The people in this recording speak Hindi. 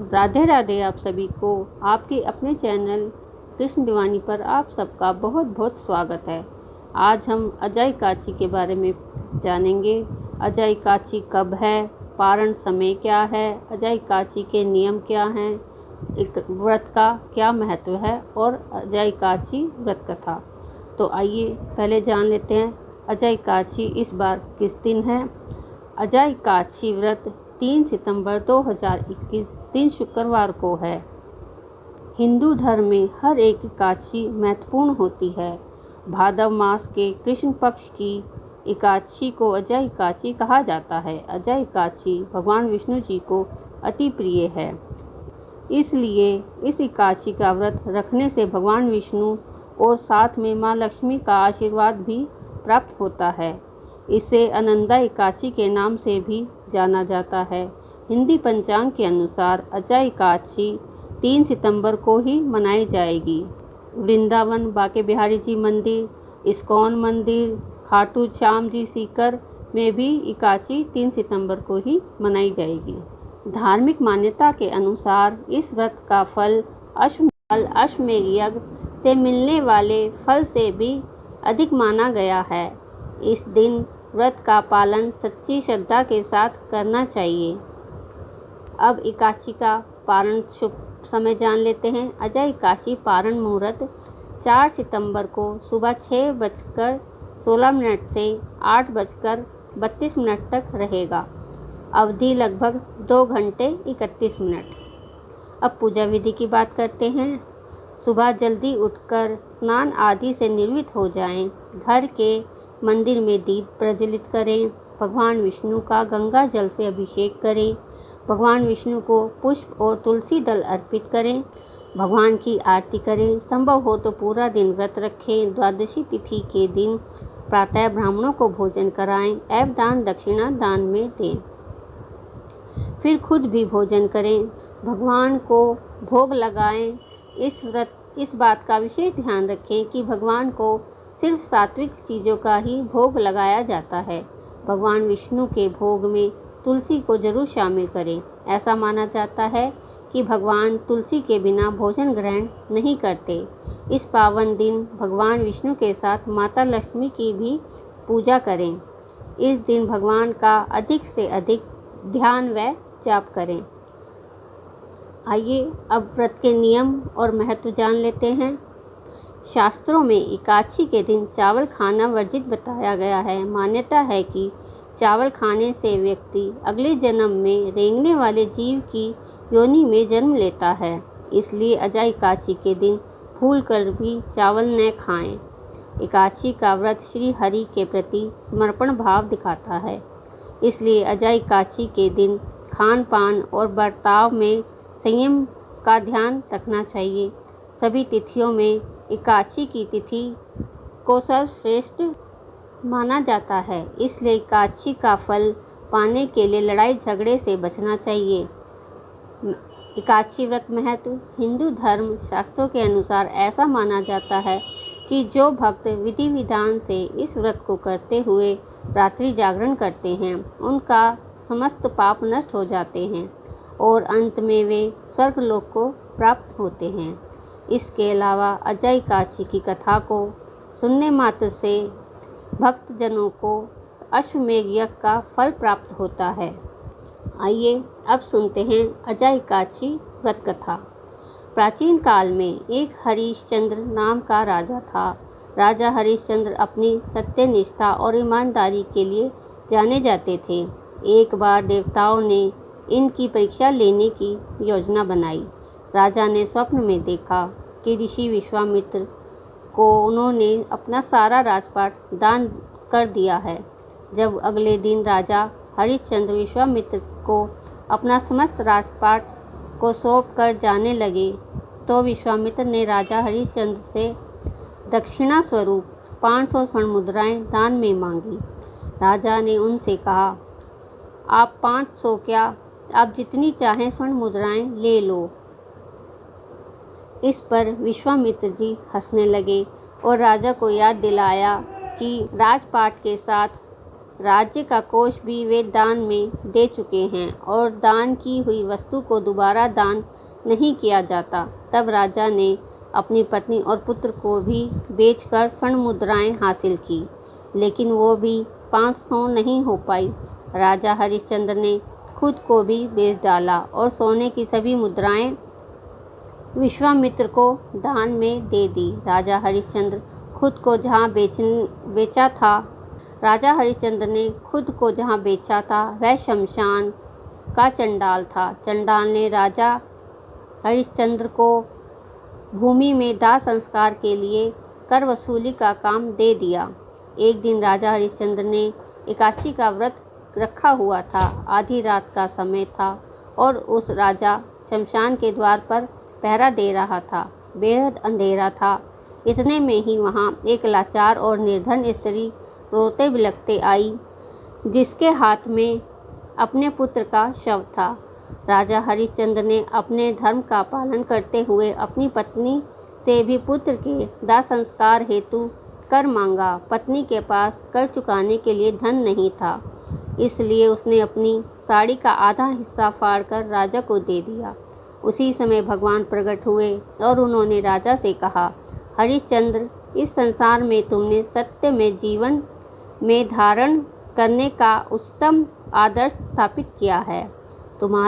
राधे राधे आप सभी को आपके अपने चैनल कृष्ण दीवानी पर आप सबका बहुत बहुत स्वागत है। आज हम अजय काची के बारे में जानेंगे। अजय काची कब है, पारण समय क्या है, अजय काची के नियम क्या हैं, एक व्रत का क्या महत्व है और अजय काची व्रत कथा। तो आइए पहले जान लेते हैं अजय काची इस बार किस दिन है। अजय काची व्रत 3 सितंबर 2021 दिन शुक्रवार को है। हिंदू धर्म में हर एक एकादशी महत्वपूर्ण होती है। भाद्र मास के कृष्ण पक्ष की एकादशी को अजय एकादशी कहा जाता है। अजय एकादशी भगवान विष्णु जी को अति प्रिय है, इसलिए इस एकादशी का व्रत रखने से भगवान विष्णु और साथ में माँ लक्ष्मी का आशीर्वाद भी प्राप्त होता है। इसे अनंदा एकादशी के नाम से भी जाना जाता है। हिंदी पंचांग के अनुसार अजय एकादशी 3 सितंबर को ही मनाई जाएगी। वृंदावन बांके बिहारी जी मंदिर, इस्कॉन मंदिर, खाटू श्याम जी सीकर में भी एकादशी 3 सितंबर को ही मनाई जाएगी। धार्मिक मान्यता के अनुसार इस व्रत का फल अश्वमेध यज्ञ से मिलने वाले फल से भी अधिक माना गया है। इस दिन व्रत का पालन सच्ची श्रद्धा के साथ करना चाहिए। अब एकादशी का पारण शुभ समय जान लेते हैं। अजय एकादशी पारण मुहूर्त 4 सितंबर को सुबह 6:16 से 8:32 तक रहेगा। अवधि लगभग 2 घंटे 31 मिनट। अब पूजा विधि की बात करते हैं। सुबह जल्दी उठकर स्नान आदि से निर्वृत्त हो जाएं। घर के मंदिर में दीप प्रज्वलित करें। भगवान विष्णु का गंगा जल से अभिषेक करें। भगवान विष्णु को पुष्प और तुलसी दल अर्पित करें। भगवान की आरती करें। संभव हो तो पूरा दिन व्रत रखें। द्वादशी तिथि के दिन प्रातः ब्राह्मणों को भोजन कराएं एवं दान दक्षिणा दान में दें। फिर खुद भी भोजन करें, भगवान को भोग लगाएं। इस बात का विशेष ध्यान रखें कि भगवान को सिर्फ सात्विक चीज़ों का ही भोग लगाया जाता है। भगवान विष्णु के भोग में तुलसी को जरूर शामिल करें। ऐसा माना जाता है कि भगवान तुलसी के बिना भोजन ग्रहण नहीं करते। इस पावन दिन भगवान विष्णु के साथ माता लक्ष्मी की भी पूजा करें। इस दिन भगवान का अधिक से अधिक ध्यान व जाप करें। आइए अब व्रत के नियम और महत्व जान लेते हैं। शास्त्रों में एकादशी के दिन चावल खाना वर्जित बताया गया है। मान्यता है कि चावल खाने से व्यक्ति अगले जन्म में रेंगने वाले जीव की योनि में जन्म लेता है। इसलिए अजय एकादशी के दिन भूल कर भी चावल न खाएं। एकादशी का व्रत श्री हरि के प्रति समर्पण भाव दिखाता है। इसलिए अजय एकादशी के दिन खान पान और बर्ताव में संयम का ध्यान रखना चाहिए। सभी तिथियों में एकादशी की तिथि को सर्वश्रेष्ठ माना जाता है। इसलिए एकादशी का फल पाने के लिए लड़ाई झगड़े से बचना चाहिए। एकादशी व्रत महत्व। हिंदू धर्म शास्त्रों के अनुसार ऐसा माना जाता है कि जो भक्त विधि विधान से इस व्रत को करते हुए रात्रि जागरण करते हैं, उनका समस्त पाप नष्ट हो जाते हैं और अंत में वे स्वर्गलोक को प्राप्त होते हैं। इसके अलावा अजय एकादशी की कथा को सुनने मात्र से भक्तजनों को अश्वमेध यज्ञ का फल प्राप्त होता है। आइए अब सुनते हैं अजय एकादशी व्रत कथा। प्राचीन काल में एक हरिश्चंद्र नाम का राजा था। राजा हरिश्चंद्र अपनी सत्यनिष्ठा और ईमानदारी के लिए जाने जाते थे। एक बार देवताओं ने इनकी परीक्षा लेने की योजना बनाई। राजा ने स्वप्न में देखा कि ऋषि विश्वामित्र को उन्होंने अपना सारा राजपाट दान कर दिया है। जब अगले दिन राजा हरिश्चंद्र विश्वामित्र को अपना समस्त राजपाट को सौंप कर जाने लगे, तो विश्वामित्र ने राजा हरिश्चंद्र से दक्षिणा स्वरूप 500 स्वर्ण मुद्राएं दान में मांगी। राजा ने उनसे कहा, आप 500 क्या, आप जितनी चाहें स्वर्ण मुद्राएं ले लो। इस पर विश्वामित्र जी हंसने लगे और राजा को याद दिलाया कि राजपाट के साथ राज्य का कोष भी वे दान में दे चुके हैं और दान की हुई वस्तु को दोबारा दान नहीं किया जाता। तब राजा ने अपनी पत्नी और पुत्र को भी बेचकर स्वर्ण मुद्राएं हासिल की, लेकिन वो भी 500 नहीं हो पाई। राजा हरिश्चंद्र ने खुद को भी बेच डाला और सोने की सभी मुद्राएं विश्वामित्र को दान में दे दी। राजा हरिश्चंद्र ने खुद को जहाँ बेचा था वह शमशान का चंडाल था। चंडाल ने राजा हरिश्चंद्र को भूमि में दाह संस्कार के लिए कर वसूली का काम दे दिया। एक दिन राजा हरिश्चंद्र ने एकादशी का व्रत रखा हुआ था। आधी रात का समय था और उस राजा शमशान के द्वार पर पहरा दे रहा था। बेहद अंधेरा था। इतने में ही वहाँ एक लाचार और निर्धन स्त्री रोते बिलखते आई, जिसके हाथ में अपने पुत्र का शव था। राजा हरिश्चंद्र ने अपने धर्म का पालन करते हुए अपनी पत्नी से भी पुत्र के दाह संस्कार हेतु कर मांगा। पत्नी के पास कर चुकाने के लिए धन नहीं था, इसलिए उसने अपनी साड़ी का आधा हिस्सा फाड़कर राजा को दे दिया। उसी समय भगवान प्रकट हुए और उन्होंने राजा से कहा, हरिश्चंद्र, इस संसार में तुमने सत्य में जीवन में धारण करने का उच्चतम आदर्श स्थापित किया है। तुम्हारा